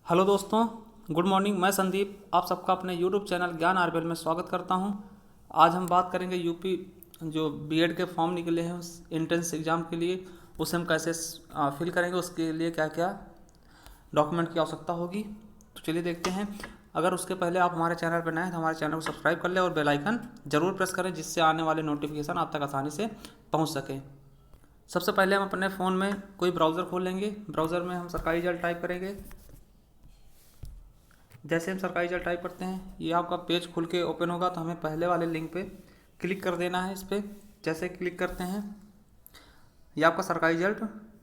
Hello दोस्तों, good morning. मैं संदीप आप सबका अपने यूट्यूब चैनल ज्ञान आरबीएल में स्वागत करता हूं। आज हम बात करेंगे यूपी जो बीएड के फॉर्म निकले हैं उस एंट्रेंस एग्ज़ाम के लिए, उसे हम कैसे फिल करेंगे, उसके लिए क्या क्या डॉक्यूमेंट की आवश्यकता होगी। तो चलिए देखते हैं। अगर उसके पहले आप हमारे चैनल पर नए हैं तो हमारे चैनल को सब्सक्राइब कर लें और बेल आइकन जरूर प्रेस करें, जिससे आने वाले नोटिफिकेशन आप तक आसानी से पहुँच सकें। सबसे पहले हम अपने फ़ोन में कोई ब्राउज़र खोल लेंगे। ब्राउज़र में हम सरकारी जल टाइप करेंगे। जैसे हम सरकारी जल टाइप करते हैं ये आपका पेज खुल के ओपन होगा, तो हमें पहले वाले लिंक पे क्लिक कर देना है। इस पर जैसे क्लिक करते हैं ये आपका सरकारी रिजल्ट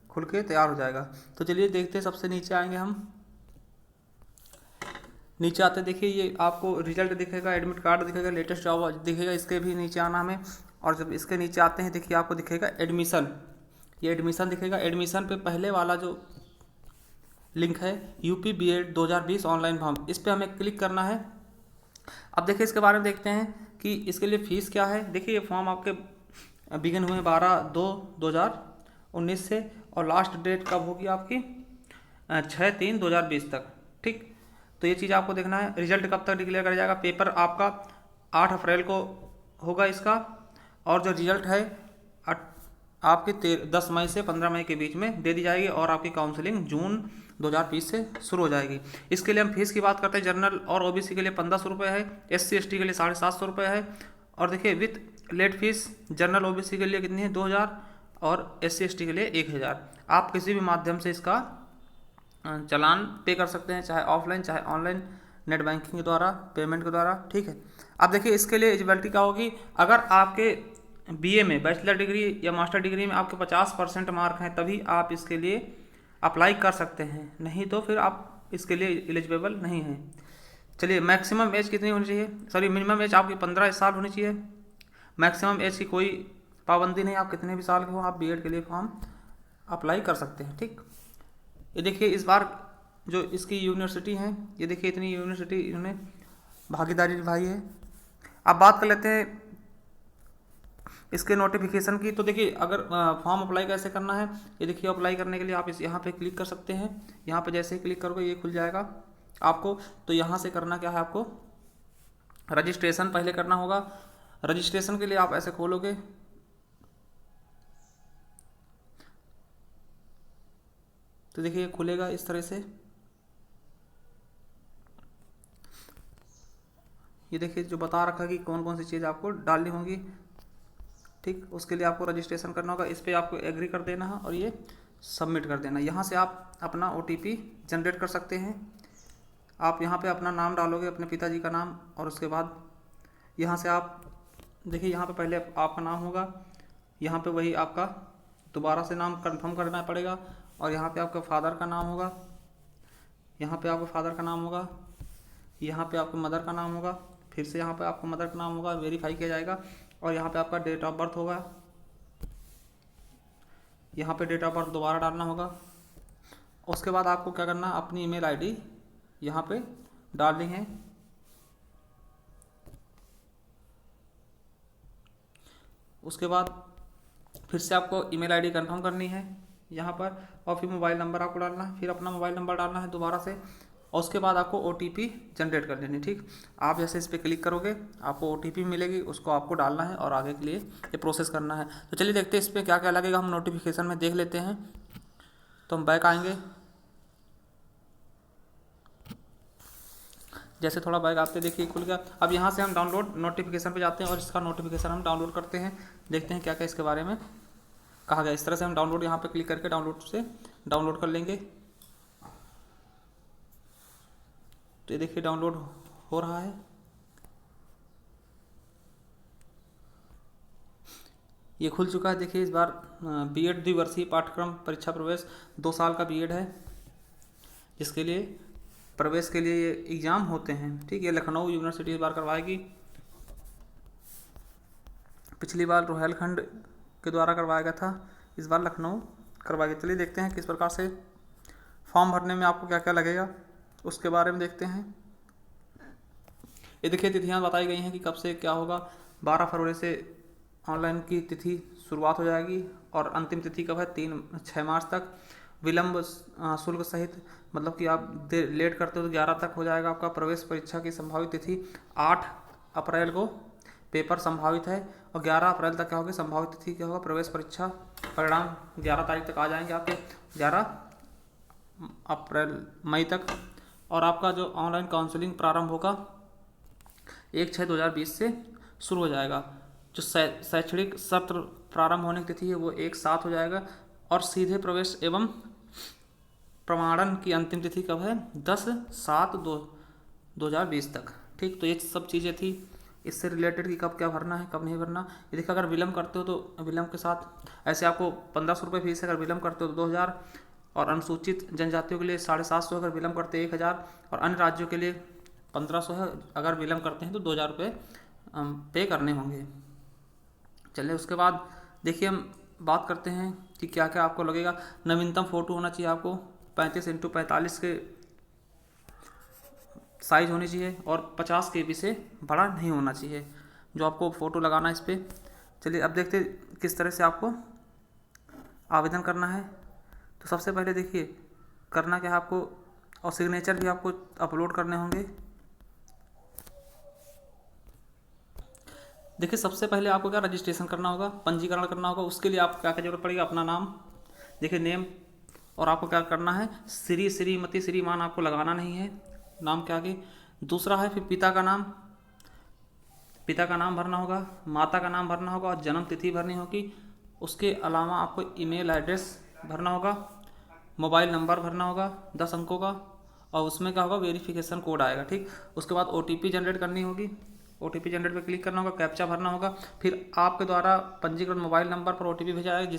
खुल के तैयार हो जाएगा। तो चलिए देखते हैं। सबसे नीचे आएंगे हम। नीचे आते देखिए ये आपको रिजल्ट दिखेगा, एडमिट कार्ड दिखेगा, लेटेस्ट जॉब दिखेगा, इसके भी नीचे आना हमें। और जब इसके नीचे आते हैं देखिए आपको दिखेगा एडमिशन, ये एडमिशन दिखेगा। एडमिशन पे पहले वाला जो लिंक है यूपी बीएड 2020 ऑनलाइन फॉर्म, इस पर हमें क्लिक करना है। अब देखिए इसके बारे में देखते हैं कि इसके लिए फ़ीस क्या है। देखिए ये फॉर्म आपके बिगिन हुए 12/2/2019 से, और लास्ट डेट कब होगी आपकी 6/3/2020 तक। ठीक, तो ये चीज़ आपको देखना है। रिजल्ट कब तक डिक्लेयर कर जाएगा। पेपर आपका 8 अप्रैल को होगा इसका, और जो रिजल्ट है आपकी 10 मई से 15 मई के बीच में दे दी जाएगी, और आपकी काउंसलिंग जून 2020 से शुरू हो जाएगी। इसके लिए हम फीस की बात करते हैं। जनरल और ओबीसी के लिए 1500 रुपये है, SC ST के लिए 750 रुपये है। और देखिए with late fees general OBC के लिए कितनी है 2000, और SC ST के लिए 1000। आप किसी भी माध्यम से इसका चालान पे कर सकते हैं, चाहे ऑफलाइन चाहे ऑनलाइन, नेट बैंकिंग के द्वारा, पेमेंट के द्वारा। ठीक है। अब देखिए इसके लिए एलिजिबिलिटी क्या होगी। अगर आपके बीए में, बैचलर डिग्री या मास्टर डिग्री में आपके 50% मार्क हैं तभी आप इसके लिए अप्लाई कर सकते हैं, नहीं तो फिर आप इसके लिए एलिजिबल नहीं हैं। चलिए मैक्सिमम एज कितनी होनी चाहिए, सॉरी मिनिमम एज आपकी 15 साल होनी चाहिए। मैक्सिमम एज की कोई पाबंदी नहीं, आप कितने भी साल के हो आप बीएड के लिए फॉर्म अप्लाई कर सकते हैं। ठीक, ये देखिए इस बार जो इसकी यूनिवर्सिटी हैं, ये देखिए इतनी यूनिवर्सिटी इन्होंने भागीदारी निभाई है। अब बात कर लेते हैं इसके नोटिफिकेशन की। तो देखिए अगर फॉर्म अप्लाई कैसे करना है, ये देखिए अप्लाई करने के लिए आप इस यहाँ पे क्लिक कर सकते हैं। यहाँ पे जैसे ही क्लिक करोगे ये खुल जाएगा आपको। तो यहाँ से करना क्या है, आपको रजिस्ट्रेशन पहले करना होगा। रजिस्ट्रेशन के लिए आप ऐसे खोलोगे, तो देखिए खुलेगा इस तरह से। ये देखिए जो बता रखा है कि कौन कौन सी चीज़ आपको डालनी होगी। ठीक, उसके लिए आपको रजिस्ट्रेशन करना होगा। इस पर आपको एग्री कर देना है और ये सबमिट कर देना। यहाँ से आप अपना OTP जनरेट कर सकते हैं। आप यहाँ पे अपना नाम डालोगे, अपने पिताजी का नाम, और उसके बाद यहाँ से आप देखिए यहाँ पे पहले आपका नाम होगा, यहाँ पे वही आपका दोबारा से नाम कंफर्म करना पड़ेगा, और यहाँ पे आपका फादर का नाम होगा, यहाँ पे आपका फादर का नाम होगा, यहाँ पे आपके मदर का नाम होगा, फिर से यहाँ पे आपका मदर का नाम होगा, वेरीफाई किया जाएगा, और यहाँ पे आपका डेट ऑफ बर्थ होगा। यहाँ पे डेट ऑफ बर्थ दोबारा डालना होगा। उसके बाद आपको क्या करना है, अपनी ईमेल आईडी यहाँ पे डालनी है। उसके बाद फिर से आपको ईमेल आईडी कंफर्म करनी है यहाँ पर, और फिर मोबाइल नंबर आपको डालना है, फिर अपना मोबाइल नंबर डालना है दोबारा से, और उसके बाद आपको OTP जनरेट कर देनी। ठीक, आप जैसे इस पर क्लिक करोगे आपको OTP मिलेगी, उसको आपको डालना है और आगे के लिए ये प्रोसेस करना है। तो चलिए देखते हैं इस पर क्या क्या लगेगा, हम नोटिफिकेशन में देख लेते हैं। तो हम बैक आएंगे। जैसे थोड़ा बैक आते देखिए खुल गया। अब यहाँ से हम डाउनलोड नोटिफिकेशन पे जाते हैं और इसका नोटिफिकेशन हम डाउनलोड करते हैं। देखते हैं क्या क्या इसके बारे में कहा गया। इस तरह से हम डाउनलोड यहाँ पे क्लिक करके डाउनलोड से डाउनलोड कर लेंगे। तो ये देखिए डाउनलोड हो रहा है। ये खुल चुका है। देखिए इस बार बीएड द्विवर्षीय पाठ्यक्रम परीक्षा प्रवेश 2 साल का बीएड है, जिसके लिए प्रवेश के लिए ये एग्ज़ाम होते हैं। ठीक, ये लखनऊ यूनिवर्सिटी इस बार करवाएगी। पिछली बार रोहेलखंड के द्वारा करवाया गया था, इस बार लखनऊ करवाएगी। चलिए देखते हैं किस प्रकार से फॉर्म भरने में आपको क्या क्या लगेगा, उसके बारे में देखते हैं। ये देखिए तिथियां बताई गई हैं कि कब से क्या होगा। 12 फरवरी से ऑनलाइन की तिथि शुरुआत हो जाएगी, और अंतिम तिथि कब है 6 मार्च तक। विलंब शुल्क सहित, मतलब कि आप लेट करते हो तो 11 तक हो जाएगा आपका। प्रवेश परीक्षा की संभावित तिथि 8 अप्रैल को पेपर संभावित है, और 11 अप्रैल तक क्या होगी संभावित तिथि, क्या होगा प्रवेश परीक्षा परिणाम 11 तारीख तक आ जाएंगे आपके, 11 अप्रैल मई तक। और आपका जो ऑनलाइन काउंसलिंग प्रारंभ होगा 1/6/2020 से शुरू हो जाएगा। जो शैक्षणिक सत्र प्रारंभ होने की तिथि है वो 1/7 हो जाएगा, और सीधे प्रवेश एवं प्रमाणन की अंतिम तिथि कब है 10/7/2020 तक। ठीक, तो ये सब चीज़ें थी इससे रिलेटेड कि कब क्या भरना है कब नहीं भरना। ये देखिए, अगर विलम्ब करते हो तो विलम्ब के साथ ऐसे आपको 1500 रुपये फीस है, अगर विलम्ब करते हो तो 2000, और अनुसूचित जनजातियों के लिए 750, अगर विलम्ब करते हैं 1000, और अन्य राज्यों के लिए 1500 है, अगर विलम्ब करते हैं तो 2000 रुपये पे करने होंगे। चलिए, उसके बाद देखिए हम बात करते हैं कि क्या क्या आपको लगेगा। नवीनतम फ़ोटो होना चाहिए आपको 35x45 के साइज़ होनी चाहिए, और 50 KB से बड़ा नहीं होना चाहिए जो आपको फ़ोटो लगाना है इस पर। चलिए अब देखते किस तरह से आपको आवेदन करना है। तो सबसे पहले देखिए करना क्या है आपको, और सिग्नेचर भी आपको अपलोड करने होंगे। देखिए सबसे पहले आपको क्या रजिस्ट्रेशन करना होगा, पंजीकरण करना होगा। उसके लिए आपको क्या क्या जरूरत पड़ेगी, अपना नाम, देखिए नेम, और आपको क्या करना है श्री श्रीमती श्रीमान आपको लगाना नहीं है नाम के आगे। दूसरा है फिर पिता का नाम भरना होगा, माता का नाम भरना होगा, और जन्म तिथि भरनी होगी। उसके अलावा आपको ईमेल एड्रेस भरना होगा, मोबाइल नंबर भरना होगा 10 अंकों का, और उसमें क्या होगा वेरिफिकेशन कोड आएगा। ठीक, उसके बाद OTP जनरेट करनी होगी, OTP जनरेट पे क्लिक करना होगा, कैप्चा भरना होगा। फिर आपके द्वारा पंजीकृत मोबाइल नंबर पर OTP भेजा जाएगा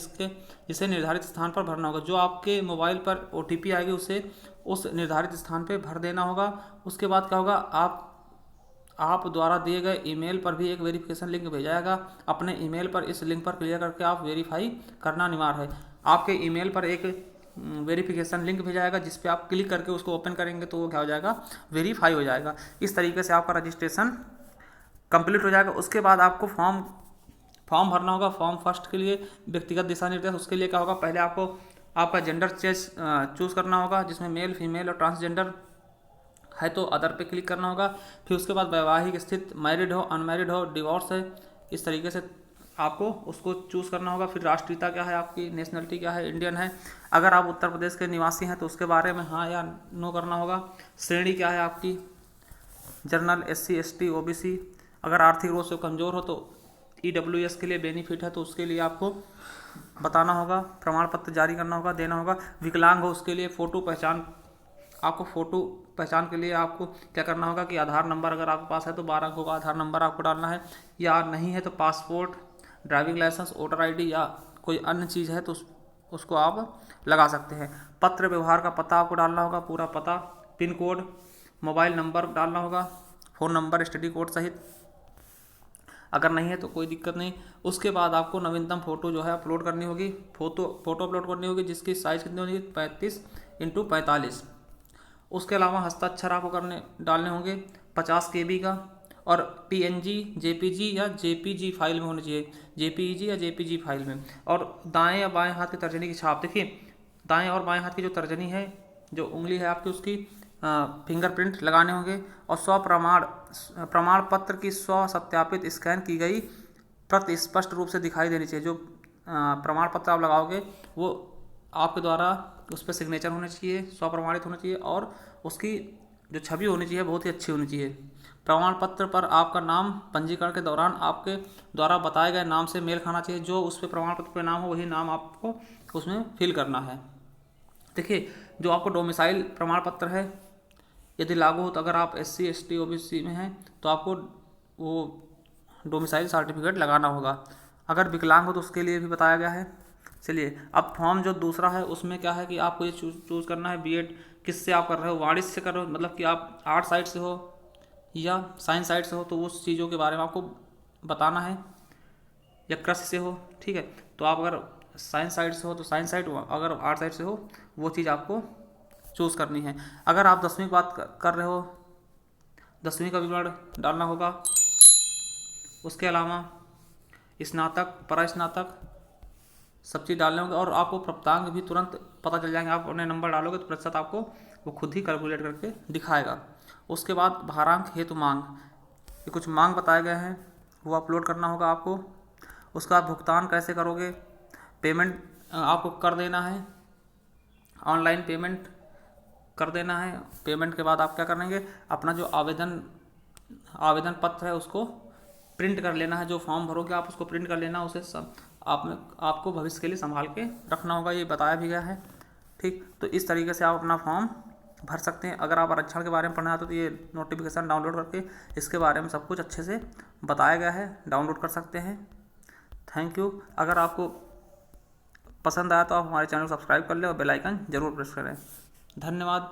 जिसे निर्धारित स्थान पर भरना होगा। जो आपके मोबाइल पर OTP आएगी उसे उस निर्धारित स्थान पर भर देना होगा। उसके बाद क्या होगा, आप द्वारा दिए गए ईमेल पर भी एक वेरिफिकेशन लिंक भेजा जाएगा। अपने ईमेल पर इस लिंक पर क्लिक करके आप वेरीफाई करना अनिवार्य है। आपके ईमेल पर एक वेरिफिकेशन लिंक भेजा जाएगा जिस पे आप क्लिक करके उसको ओपन करेंगे तो वो क्या हो जाएगा वेरीफाई हो जाएगा। इस तरीके से आपका रजिस्ट्रेशन कंप्लीट हो जाएगा। उसके बाद आपको फॉर्म भरना होगा। फॉर्म फर्स्ट के लिए व्यक्तिगत दिशा निर्देश, उसके लिए क्या होगा, पहले आपको आपका जेंडर चूज़ करना होगा, जिसमें मेल फीमेल और ट्रांसजेंडर है तो अदर पे क्लिक करना होगा। फिर उसके बाद वैवाहिक स्थिति मैरिड हो अनमैरिड हो डिवोर्स है, इस तरीके से आपको उसको चूज़ करना होगा। फिर राष्ट्रीयता क्या है आपकी, नेशनलिटी क्या है, इंडियन है। अगर आप उत्तर प्रदेश के निवासी हैं तो उसके बारे में हाँ या नो करना होगा। श्रेणी क्या है आपकी, जनरल, SC ST OBC। अगर आर्थिक रूप से कमज़ोर हो तो EWS के लिए बेनिफिट है तो उसके लिए आपको बताना होगा, प्रमाण पत्र जारी करना होगा, देना होगा। विकलांग हो उसके लिए फ़ोटो पहचान के लिए आपको क्या करना होगा कि आधार नंबर अगर आपके पास है तो 12 अंकों का आधार नंबर आपको डालना है, या नहीं है तो passport, driving licence, voter ID या कोई अन्य चीज़ है तो उसको आप लगा सकते हैं। पत्र व्यवहार का पता आपको डालना होगा, पूरा पता, पिन कोड, मोबाइल नंबर डालना होगा, फ़ोन नंबर स्टडी कोड सहित। अगर नहीं है तो कोई दिक्कत नहीं। उसके बाद आपको नवीनतम फ़ोटो जो है अपलोड करनी होगी, फ़ोटो अपलोड करनी होगी जिसकी साइज़ कितनी होगी 35x45। उसके अलावा हस्ताक्षर आपको डालने होंगे 50 KB का, और PNG JPG या JPG फाइल में होनी चाहिए, JPEG या JPG फाइल में। और दाएं या बाएं हाथ की तर्जनी की छाप, देखिए दाएं और बाएं हाथ की जो तर्जनी है, जो उंगली है आपकी, उसकी फिंगरप्रिंट लगाने होंगे। और प्रमाण पत्र की सत्यापित स्कैन की गई प्रति स्पष्ट रूप से दिखाई देनी चाहिए। जो प्रमाण पत्र आप लगाओगे वो आपके द्वारा उस पर सिग्नेचर होना चाहिए, स्वप्रमाणित होना चाहिए, और उसकी जो छवि होनी चाहिए बहुत ही अच्छी होनी चाहिए। प्रमाण पत्र पर आपका नाम पंजीकरण के दौरान आपके द्वारा बताए गए नाम से मेल खाना चाहिए। जो उस पर प्रमाण पत्र पे नाम हो वही नाम आपको उसमें फिल करना है। देखिए जो आपको डोमिसाइल प्रमाण पत्र है यदि लागू हो तो अगर आप SC ST OBC में हैं तो आपको वो डोमिसाइल सर्टिफिकेट लगाना होगा। अगर विकलांग हो तो उसके लिए भी बताया गया है। चलिए अब फॉर्म जो दूसरा है उसमें क्या है कि आपको ये चूज़ करना है B.Ed किससे आप कर रहे हो, वाणिज्य से कर रहे हो, मतलब कि आप आर्ट साइड से हो या साइंस साइड से हो तो उस चीज़ों के बारे में आपको बताना है, या कृषि से हो। ठीक है, तो आप अगर साइंस साइड से हो तो साइंस साइड, अगर आर्ट साइड से हो वो चीज़ आपको चूज़ करनी है। अगर आप 10वीं की बात कर रहे हो 10वीं का विवरण डालना होगा। उसके अलावा स्नातक, परास्नातक, सब चीज़ डालने होंगे और आपको प्राप्तांक भी तुरंत पता चल जाएंगे। आप अपने नंबर डालोगे तो प्रतिशत आपको वो खुद ही कैलकुलेट करके दिखाएगा। उसके बाद भारांक हेतु मांग, ये कुछ मांग बताए गए हैं, वो अपलोड करना होगा आपको। उसका भुगतान कैसे करोगे, पेमेंट आपको कर देना है, ऑनलाइन पेमेंट कर देना है। पेमेंट के बाद आप क्या करेंगे, अपना जो आवेदन पत्र है उसको प्रिंट कर लेना है। जो फॉर्म भरोगे आप उसको प्रिंट कर लेना, उसे सब आपको भविष्य के लिए संभाल के रखना होगा, ये बताया भी गया है। ठीक, तो इस तरीके से आप अपना फॉर्म भर सकते हैं। अगर आप आरक्षण के बारे में पढ़ना चाहते हो तो ये नोटिफिकेशन डाउनलोड करके इसके बारे में सब कुछ अच्छे से बताया गया है, डाउनलोड कर सकते हैं। Thank you. अगर आपको पसंद आया तो आप हमारे चैनल को सब्सक्राइब कर लें और बेल आइकन जरूर प्रेस करें। धन्यवाद।